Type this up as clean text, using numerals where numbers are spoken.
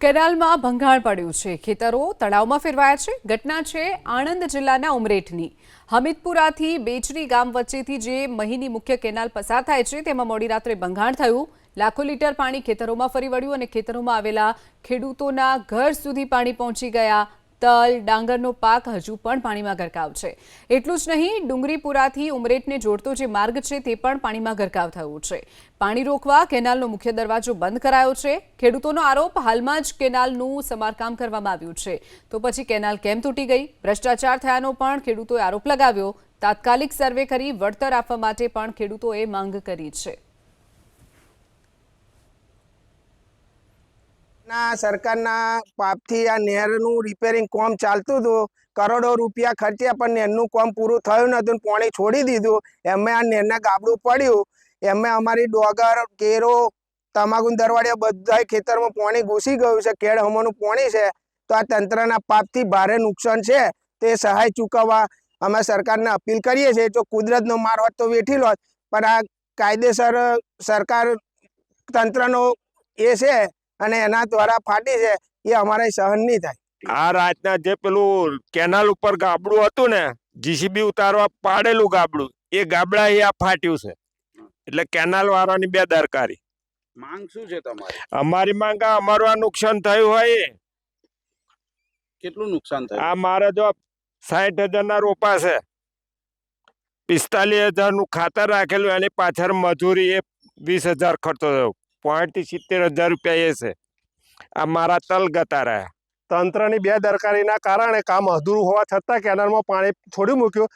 કેનાલમાં ભંગાણ પડ્યું છે, ખેતરો તળાવમાં ફેરવાયા છે। ઘટના છે આણંદ જિલ્લાના ઉમરેઠની। હમીદપુરાથી બેચરી ગામ વચ્ચેથી જે મહીની મુખ્ય કેનાલ પસાર થાય છે તેમાં મોડી રાત્રે ભંગાણ થયું। લાખો લીટર પાણી ખેતરોમાં ફરી વળ્યું અને ખેતરોમાં આવેલા ખેડૂતોના ઘર સુધી પાણી પહોંચી ગયા। તલ ડાંગરનો પાક હજુ પણ પાણીમાં ગરકાવ છે। એટલું જ નહીં, ડુંગરીપુરાથી ઉમરેઠને જોડતો જે માર્ગ છે તે પણ પાણીમાં ગરકાવ થયું છે। પાણી રોકવા કેનાલનો મુખ્ય દરવાજો બંધ કરાયો છે। ખેડૂતોનો આરોપ, હાલમાં જ કેનાલનું સમારકામ કરવામાં આવ્યું છે તો પછી કેનાલ કેમ તૂટી ગઈ? ભ્રષ્ટાચાર થયાનો પણ ખેડૂતોએ આરોપ લગાવ્યો। તાત્કાલિક સર્વે કરી વળતર આપવા માટે પણ ખેડૂતોએ માંગ કરી છે। સરકારના પાપથી આ નહેરનું રિપેરિંગ કામ ચાલતું હતું। કરોડો રૂપિયા ખર્ચ્યા પણ નહેરનું કામ પૂરું થયું નતું, પાણી છોડી દીધું। એમે આ નહેરના ગાબડું પડ્યું, એમે અમારી ડોગર, કેરો, તમાકુ, દરવાડિયા બધા ખેતરમાં પાણી ઘૂસી ગયું છે। કેળ હમોનું પાણી છે, તો આ તંત્રના પાપથી ભારે નુકસાન છે। તે સહાય ચૂકવવા અમે સરકારને અપીલ કરીએ છીએ। જો કુદરતનો માર હોત તો વેઠી લોત, પણ આ કાયદેસર સરકાર તંત્રનો એ છે અને એના દ્વારા ફાટી છે, એ અમારે સહન નહીં થાય। આ રાતના જે પેલું કેનાલ ઉપર ગાબડું હતું ને, જીસીબી ઉતારવા પાડેલું ગાબડું, એ ગાબડા આ ફાટ્યું છે। એટલે કેનાલ વાળાની બેદરકારી। માંગ શું છે તમારી? અમારી માંગ અમારું આ નુકસાન થયું હોય એ। કેટલું નુકસાન થયું? આ મારે જો 60,000 ના રોપા છે, 45,000 નું ખાતર રાખેલું, એની પાછળ મજૂરી એ 20,000 ખર્ચો થયો, 70,000 રૂપિયા એ છે। આ મારા તલ ગતા રહ્યા। તંત્રની બેદરકારીના કારણે કામ અધૂરું હોવા છતાં કેનાલમાં પાણી છોડી મૂક્યું,